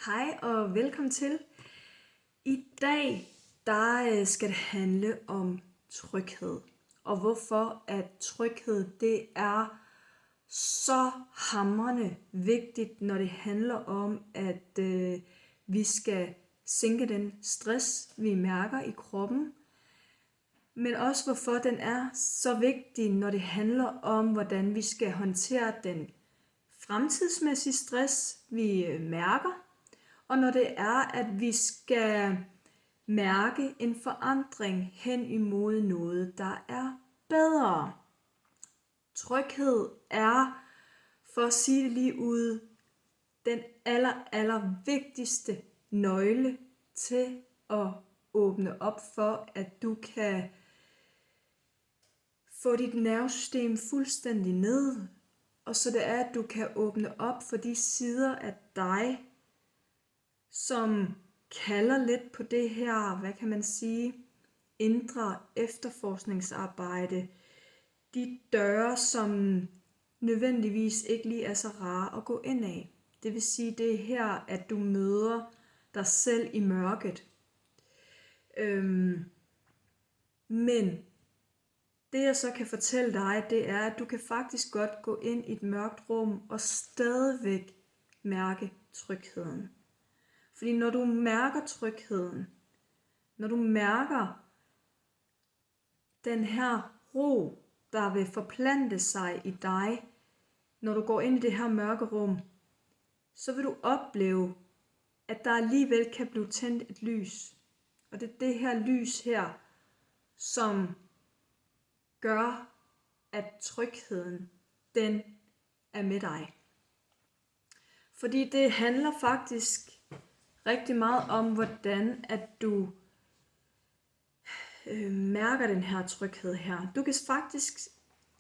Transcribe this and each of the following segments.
Hej og velkommen til. I dag skal det handle om tryghed. Og hvorfor at tryghed det er så hamrende vigtigt, når det handler om, at vi skal sænke den stress, vi mærker i kroppen. Men også hvorfor den er så vigtig, når det handler om, hvordan vi skal håndtere den fremtidsmæssige stress, vi mærker. Og når det er, at vi skal mærke en forandring hen imod noget, der er bedre. Tryghed er, for at sige det lige ud, den aller vigtigste nøgle til at åbne op for, at du kan få dit nervesystem fuldstændig ned, og så det er, at du kan åbne op for de sider af dig, som kalder lidt på det her, hvad kan man sige, indre efterforskningsarbejde. De døre, som nødvendigvis ikke lige er så rare at gå ind af. Det vil sige, det er her, at du møder dig selv i mørket. Men det jeg så kan fortælle dig, det er, at du kan faktisk godt gå ind i et mørkt rum og stadigvæk mærke trygheden. Fordi når du mærker trygheden, når du mærker den her ro, der vil forplante sig i dig, når du går ind i det her mørke rum, så vil du opleve, at der alligevel kan blive tændt et lys. Og det er det her lys her, som gør, at trygheden, den er med dig. Fordi det handler faktisk rigtig meget om, hvordan at du mærker den her tryghed her. Du kan faktisk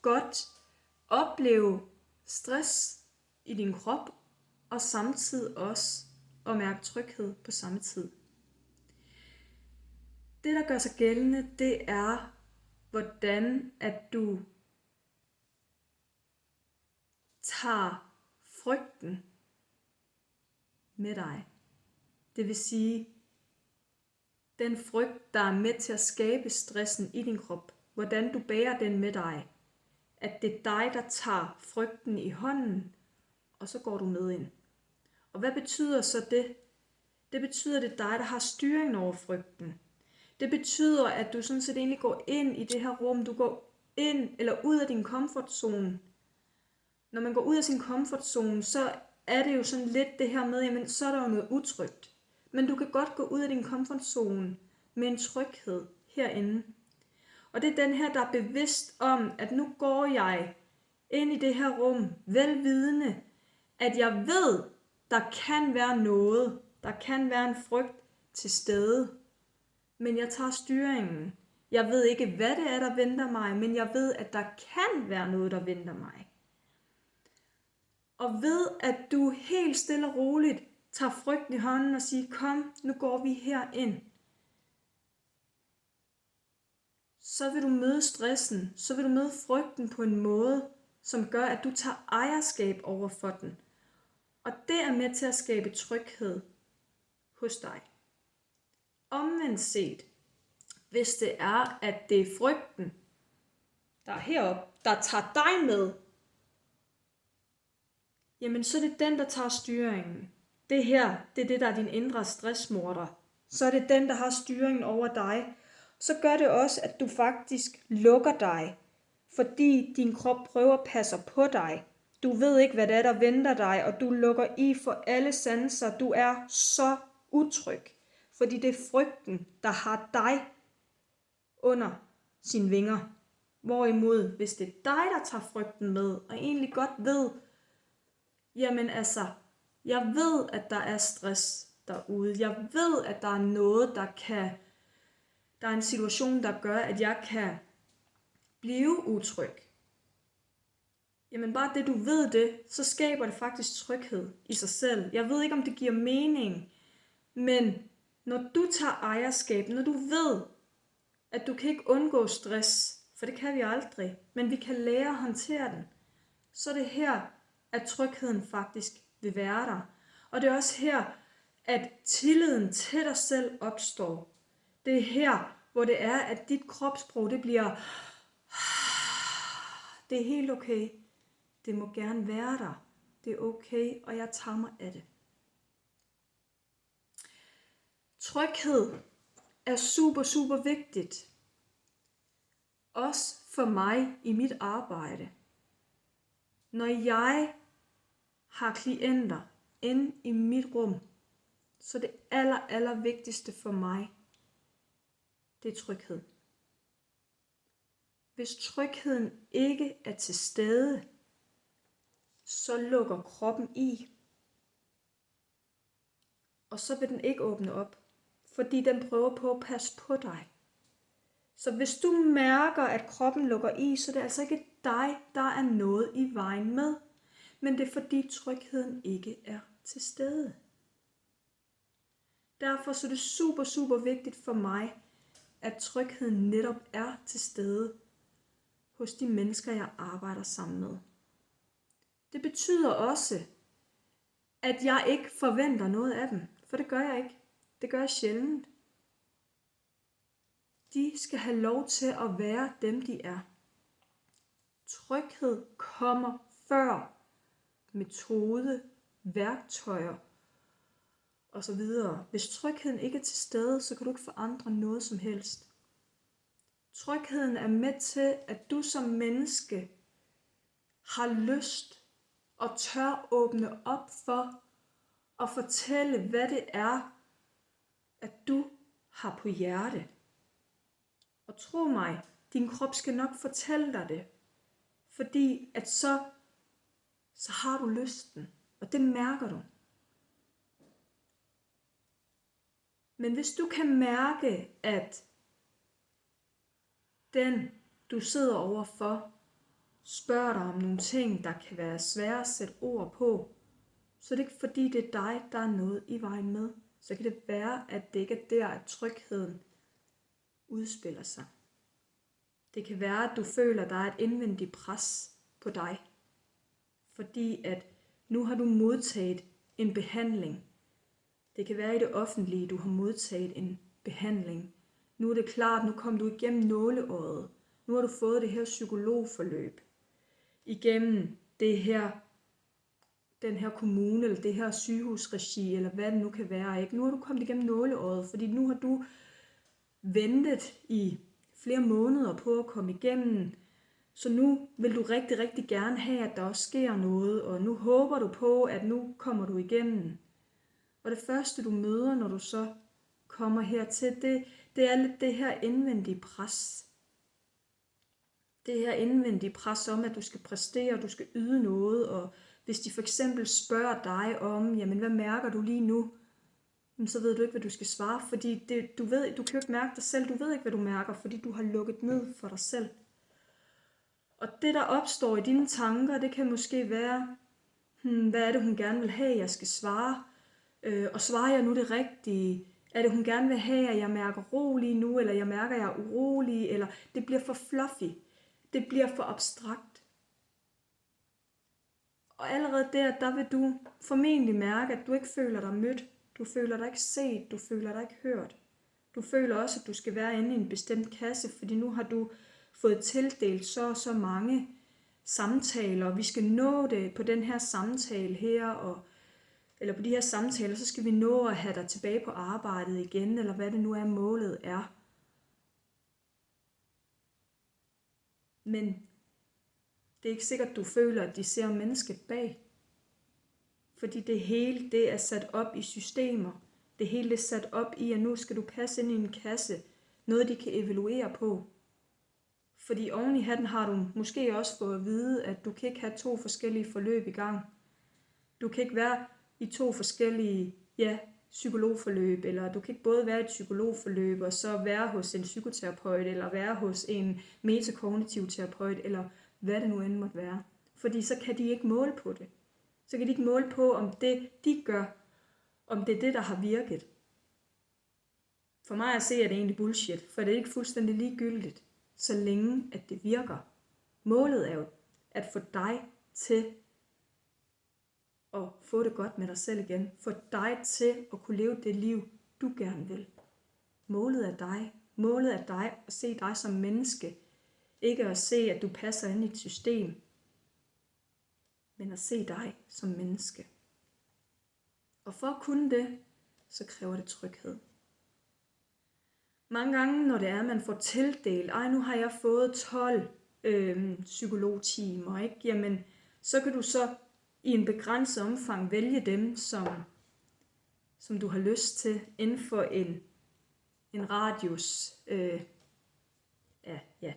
godt opleve stress i din krop, og samtidig også at mærke tryghed på samme tid. Det, der gør sig gældende, det er, hvordan at du tager frygten med dig. Det vil sige, den frygt, der er med til at skabe stressen i din krop, hvordan du bærer den med dig, at det er dig, der tager frygten i hånden, og så går du med ind. Og hvad betyder så det? Det betyder, at det er dig, der har styringen over frygten. Det betyder, at du sådan set egentlig går ind i det her rum, du går ind eller ud af din komfortzone. Når man går ud af sin komfortzone, så er det jo sådan lidt det her med, jamen så er der jo noget utrygt. Men du kan godt gå ud af din komfortzone med en tryghed herinde. Og det er den her, der er bevidst om, at nu går jeg ind i det her rum, velvidende, at jeg ved, der kan være noget, der kan være en frygt til stede. Men jeg tager styringen. Jeg ved ikke, hvad det er, der venter mig, men jeg ved, at der kan være noget, der venter mig. Og ved, at du helt stille og roligt tager frygten i hånden og siger, kom, nu går vi herind. Så vil du møde stressen, så vil du møde frygten på en måde, som gør, at du tager ejerskab over for den. Og det er med til at skabe tryghed hos dig. Omvendt set, hvis det er, at det er frygten, der er heroppe, der tager dig med, jamen så er det den, der tager styringen. Det her, det er det, der er din indre stressmorder. Så er det den, der har styringen over dig. Så gør det også, at du faktisk lukker dig, fordi din krop prøver at passe på dig. Du ved ikke, hvad det er, der venter dig, og du lukker i for alle sanser. Du er så utryg, fordi det er frygten, der har dig under sine vinger. Hvorimod, hvis det er dig, der tager frygten med, og egentlig godt ved, jamen altså, jeg ved, at der er stress derude. Jeg ved, at der er noget, der er en situation, der gør, at jeg kan blive utryg. Jamen bare det, du ved det, så skaber det faktisk tryghed i sig selv. Jeg ved ikke, om det giver mening, men når du tager ejerskab, når du ved, at du kan ikke undgå stress, for det kan vi aldrig, men vi kan lære at håndtere den, så er det her, at trygheden faktisk vil være der. Og det er også her, at tilliden til dig selv opstår. Det er her, hvor det er, at dit kropssprog, det bliver, det er helt okay. Det må gerne være der. Det er okay, og jeg tager mig af det. Tryghed er super, super vigtigt. Også for mig i mit arbejde. Når jeg har klienter inde i mit rum, så det aller vigtigste for mig, det er tryghed. Hvis trygheden ikke er til stede, så lukker kroppen i. Og så vil den ikke åbne op, fordi den prøver på at passe på dig. Så hvis du mærker, at kroppen lukker i, så det er altså ikke dig, der er noget i vejen med. Men det er fordi trygheden ikke er til stede. Derfor så er det super, super vigtigt for mig, at trygheden netop er til stede hos de mennesker, jeg arbejder sammen med. Det betyder også, at jeg ikke forventer noget af dem, for det gør jeg ikke. Det gør jeg sjældent. De skal have lov til at være dem, de er. Tryghed kommer før metode, værktøjer osv. Hvis trygheden ikke er til stede, så kan du ikke forandre noget som helst. Trygheden er med til, at du som menneske har lyst og tør åbne op for at fortælle, hvad det er, at du har på hjerte. Og tro mig, din krop skal nok fortælle dig det, fordi at så har du lysten, og det mærker du. Men hvis du kan mærke, at den, du sidder overfor, spørger dig om nogle ting, der kan være svære at sætte ord på, så er det ikke fordi, det er dig, der er noget i vejen med. Så kan det være, at det ikke er der, at trygheden udspiller sig. Det kan være, at du føler, at der er et indvendigt pres på dig, fordi at nu har du modtaget en behandling. Det kan være i det offentlige, du har modtaget en behandling. Nu er det klart, nu kom du igennem nåleøjet. Nu har du fået det her psykologforløb. Igennem det her, den her kommune, eller det her sygehusregi, eller hvad det nu kan være. Ikke? Nu har du kommet igennem nåleøjet, fordi nu har du ventet i flere måneder på at komme igennem. Så nu vil du rigtig, rigtig gerne have, at der også sker noget, og nu håber du på, at nu kommer du igennem. Og det første, du møder, når du så kommer hertil, det er lidt det her indvendige pres. Det her indvendige pres om, at du skal præstere, du skal yde noget, og hvis de for eksempel spørger dig om, jamen hvad mærker du lige nu? Så ved du ikke, hvad du skal svare, fordi du kan jo ikke mærke dig selv, du ved ikke, hvad du mærker, fordi du har lukket ned for dig selv. Og det, der opstår i dine tanker, det kan måske være, hvad er det, hun gerne vil have, jeg skal svare? Og svarer jeg nu det rigtige? Er det, hun gerne vil have, at jeg mærker ro lige nu, eller jeg mærker, at jeg er urolig, eller det bliver for fluffy, det bliver for abstrakt. Og allerede der vil du formentlig mærke, at du ikke føler dig mødt, du føler dig ikke set, du føler dig ikke hørt. Du føler også, at du skal være inde i en bestemt kasse, fordi nu har du fået tildelt så mange samtaler, og vi skal nå det på den her samtale her, eller på de her samtaler, så skal vi nå at have dig tilbage på arbejdet igen, eller hvad det nu er, målet er. Men det er ikke sikkert, at du føler, at de ser mennesket bag. Fordi det hele, det er sat op i systemer. Det hele er sat op i, at nu skal du passe ind i en kasse. Noget, de kan evaluere på. Fordi oven i hatten har du måske også fået at vide, at du kan ikke have 2 forskellige forløb i gang. Du kan ikke være i 2 forskellige psykologforløb, eller du kan ikke både være i et psykologforløb, og så være hos en psykoterapeut, eller være hos en metakognitiv terapeut, eller hvad det nu end måtte være. Fordi så kan de ikke måle på det. Så kan de ikke måle på, om det, de gør, om det er det, der har virket. For mig at se, er det egentlig bullshit, for det er ikke fuldstændig ligegyldigt, så længe at det virker. Målet er jo at få dig til at få det godt med dig selv igen. Få dig til at kunne leve det liv, du gerne vil. Målet er dig. Målet er dig at se dig som menneske. Ikke at se, at du passer ind i et system. Men at se dig som menneske. Og for at kunne det, så kræver det tryghed. Mange gange, når det er, at man får tildelt, nu har jeg fået 12 psykologtimer, ikke? Jamen, så kan du så i en begrænset omfang vælge dem, som du har lyst til, inden for en radius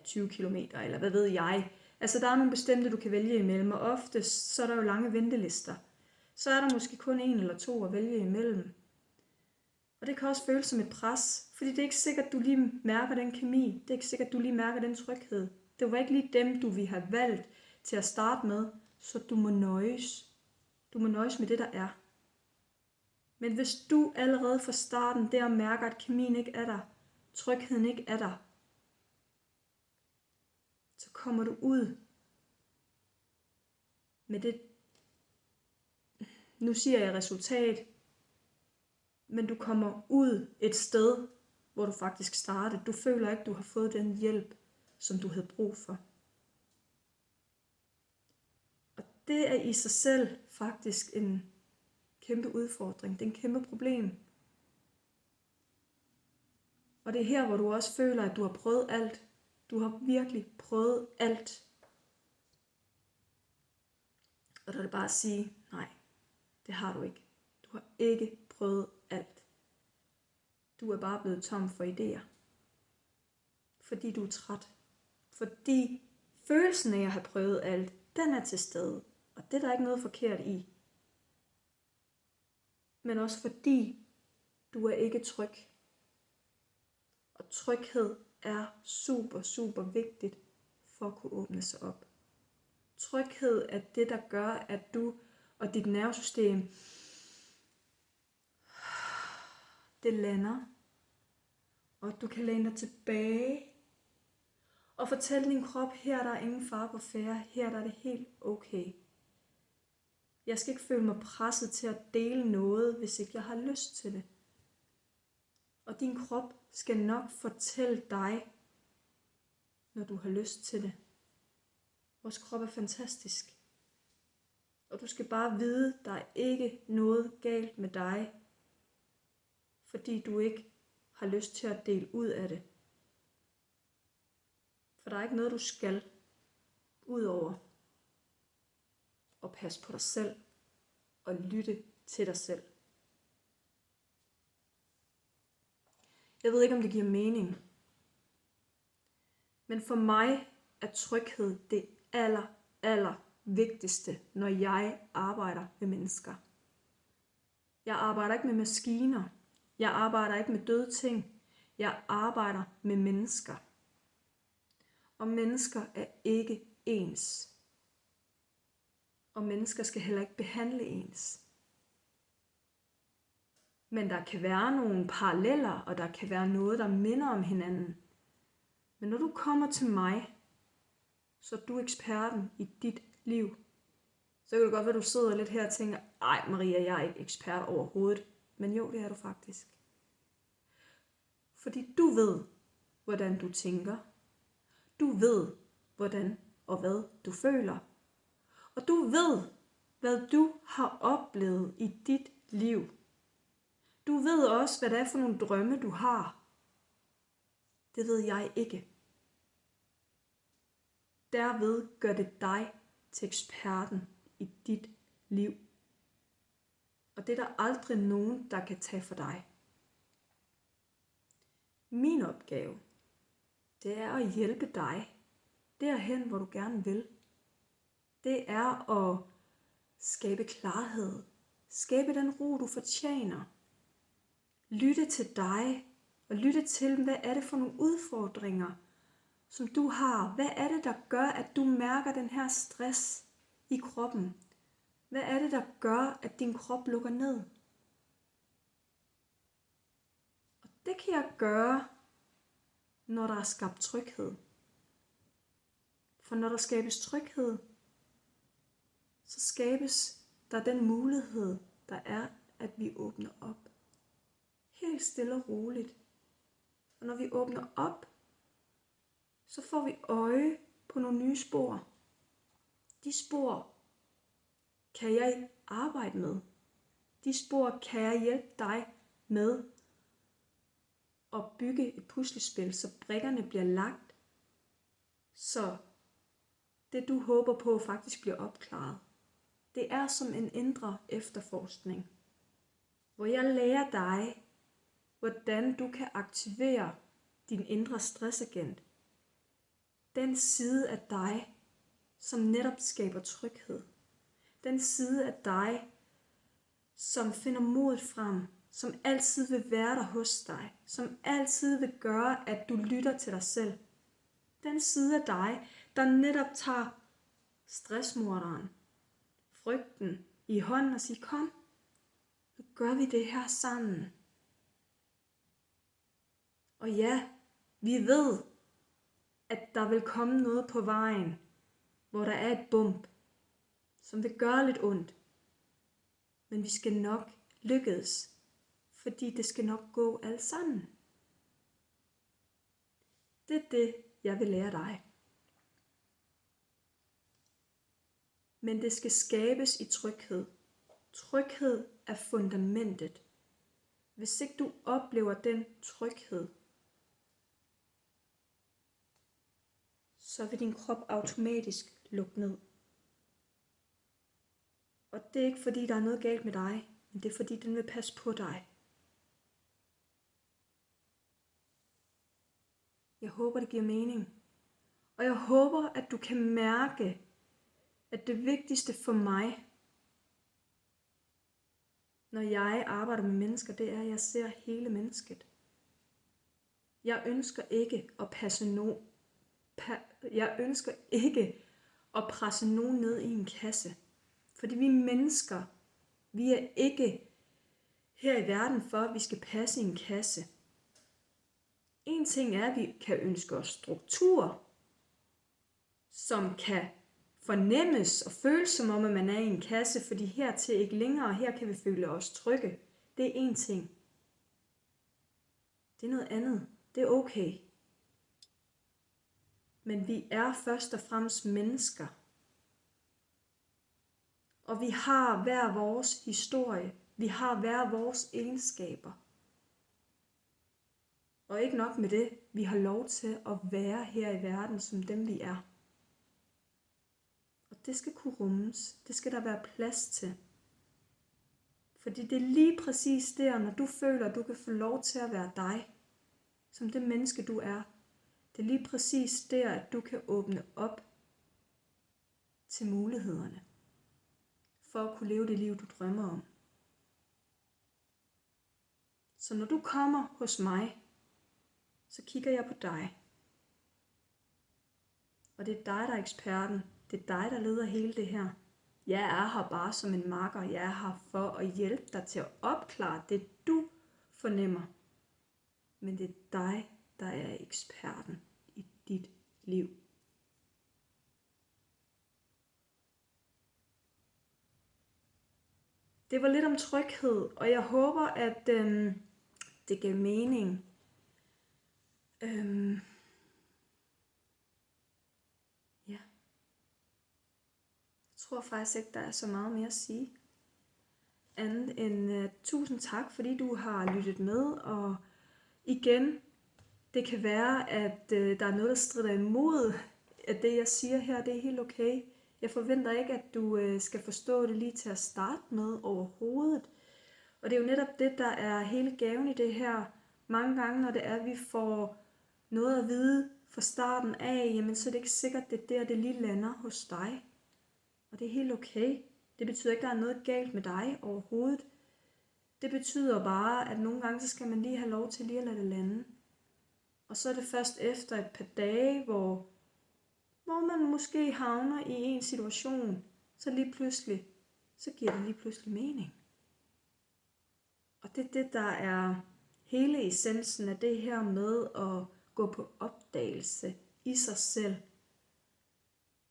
20 kilometer, eller hvad ved jeg. Altså, der er nogle bestemte, du kan vælge imellem, og oftest så er der jo lange ventelister. Så er der måske kun 1 eller 2 at vælge imellem. Og det kan også føles som et pres, fordi det er ikke sikkert, at du lige mærker den kemi. Det er ikke sikkert, at du lige mærker den tryghed. Det var ikke lige dem, du ville have valgt til at starte med, så du må nøjes. Du må nøjes med det, der er. Men hvis du allerede fra starten der mærker, at kemien ikke er der, trygheden ikke er der, så kommer du ud med det, nu siger jeg resultat, men du kommer ud et sted, hvor du faktisk startede. Du føler ikke, du har fået den hjælp, som du havde brug for. Og det er i sig selv faktisk en kæmpe udfordring. Det er en kæmpe problem. Og det er her, hvor du også føler, at du har prøvet alt. Du har virkelig prøvet alt. Og der er det bare at sige, nej, det har du ikke. Du har ikke prøvet alt. Du er bare blevet tom for idéer. Fordi du er træt. Fordi følelsen af at have prøvet alt, den er til stede. Og det er der ikke noget forkert i. Men også fordi du er ikke tryg. Og tryghed er super, super vigtigt for at kunne åbne sig op. Tryghed er det, der gør, at du og dit nervesystem, det lander. Og du kan læne dig tilbage og fortælle din krop, her der er ingen fare på færde, her der er det helt okay. Jeg skal ikke føle mig presset til at dele noget, hvis ikke jeg har lyst til det. Og din krop skal nok fortælle dig, når du har lyst til det. Vores krop er fantastisk. Og du skal bare vide, der er ikke noget galt med dig, fordi du ikke har lyst til at dele ud af det. For der er ikke noget, du skal, udover at passe på dig selv og lytte til dig selv. Jeg ved ikke, om det giver mening. Men for mig er tryghed det aller vigtigste, når jeg arbejder med mennesker. Jeg arbejder ikke med maskiner. Jeg arbejder ikke med døde ting. Jeg arbejder med mennesker. Og mennesker er ikke ens. Og mennesker skal heller ikke behandle ens. Men der kan være nogle paralleller, og der kan være noget, der minder om hinanden. Men når du kommer til mig, så er du eksperten i dit liv. Så kan det godt være, at du sidder lidt her og tænker, ej Maria, jeg er ikke ekspert overhovedet. Men jo, det er du faktisk. Fordi du ved, hvordan du tænker. Du ved, hvordan og hvad du føler. Og du ved, hvad du har oplevet i dit liv. Du ved også, hvad det er for nogle drømme, du har. Det ved jeg ikke. Derved gør det dig til eksperten i dit liv. Og det er der aldrig nogen, der kan tage for dig. Min opgave, det er at hjælpe dig derhen, hvor du gerne vil. Det er at skabe klarhed. Skabe den ro, du fortjener. Lytte til dig og lytte til, hvad er det for nogle udfordringer, som du har. Hvad er det, der gør, at du mærker den her stress i kroppen? Hvad er det, der gør, at din krop lukker ned? Og det kan jeg gøre, når der er skabt tryghed. For når der skabes tryghed, så skabes der er den mulighed, der er, at vi åbner op. Helt stille og roligt. Og når vi åbner op, så får vi øje på nogle nye spor. De spor kan jeg arbejde med. De spor kan jeg hjælpe dig med at bygge et puslespil, så brikkerne bliver lagt, så det du håber på faktisk bliver opklaret. Det er som en indre efterforskning, hvor jeg lærer dig, hvordan du kan aktivere din indre stressagent. Den side af dig, som netop skaber tryghed. Den side af dig, som finder modet frem, som altid vil være der hos dig, som altid vil gøre, at du lytter til dig selv. Den side af dig, der netop tager stressmorderen, frygten i hånden og siger, kom, nu gør vi det her sammen. Og ja, vi ved, at der vil komme noget på vejen, hvor der er et bump, som vil gøre lidt ondt. Men vi skal nok lykkes, fordi det skal nok gå alt sammen. Det er det, jeg vil lære dig. Men det skal skabes i tryghed. Tryghed er fundamentet. Hvis ikke du oplever den tryghed, så vil din krop automatisk lukke ned. Og det er ikke fordi, der er noget galt med dig, men det er fordi, den vil passe på dig. Jeg håber, det giver mening. Og jeg håber, at du kan mærke, at det vigtigste for mig, når jeg arbejder med mennesker, det er, at jeg ser hele mennesket. Jeg ønsker ikke at presse nogen ned i en kasse. Fordi vi mennesker, vi er ikke her i verden for, at vi skal passe i en kasse. En ting er, at vi kan ønske os struktur, som kan fornemmes og føles som om, at man er i en kasse, fordi hertil ikke længere, her kan vi føle os trygge. Det er en ting. Det er noget andet. Det er okay. Men vi er først og fremmest mennesker. Og vi har hver vores historie. Vi har hver vores egenskaber. Og ikke nok med det, vi har lov til at være her i verden som dem vi er. Og det skal kunne rummes. Det skal der være plads til. Fordi det er lige præcis der, når du føler, at du kan få lov til at være dig, som det menneske du er. Det er lige præcis der, at du kan åbne op til mulighederne. For at kunne leve det liv, du drømmer om. Så når du kommer hos mig, så kigger jeg på dig. Og det er dig, der er eksperten. Det er dig, der leder hele det her. Jeg er her bare som en makker. Jeg er her for at hjælpe dig til at opklare det, du fornemmer. Men det er dig, der er eksperten i dit liv. Det var lidt om tryghed, og jeg håber, at det gav mening. Ja. Jeg tror faktisk ikke, der er så meget mere at sige. Andet end tusind tak, fordi du har lyttet med. Og igen, det kan være, at der er noget, der strider imod, at det jeg siger her, det er helt okay. Jeg forventer ikke, at du skal forstå det lige til at starte med overhovedet. Og det er jo netop det, der er hele gaven i det her. Mange gange, når det er, at vi får noget at vide fra starten af, jamen så er det ikke sikkert, at det er der, det lige lander hos dig. Og det er helt okay. Det betyder ikke, at der er noget galt med dig overhovedet. Det betyder bare, at nogle gange, så skal man lige have lov til lige at lade det lande. Og så er det først efter et par dage, hvor man måske havner i en situation, så lige pludselig, så giver det lige pludselig mening. Og det er det, der er hele essensen af det her med at gå på opdagelse i sig selv.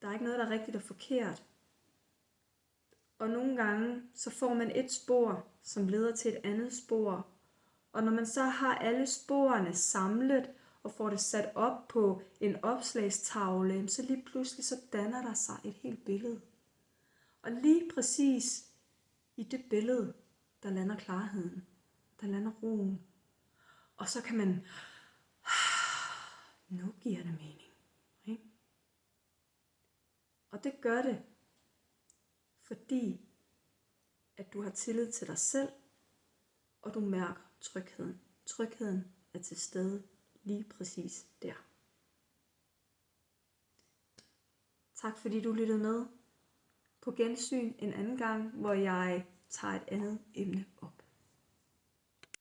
Der er ikke noget, der er rigtigt og forkert. Og nogle gange, så får man et spor, som leder til et andet spor. Og når man så har alle sporene samlet, og får det sat op på en opslagstavle, så lige pludselig så danner der sig et helt billede. Og lige præcis i det billede, der lander klarheden, der lander roen. Og så kan man, nu giver det mening. Ikke? Og det gør det, fordi at du har tillid til dig selv, og du mærker trygheden. Trygheden er til stede lige præcis der. Tak fordi du lyttede med. På gensyn en anden gang, hvor jeg tager et andet emne op.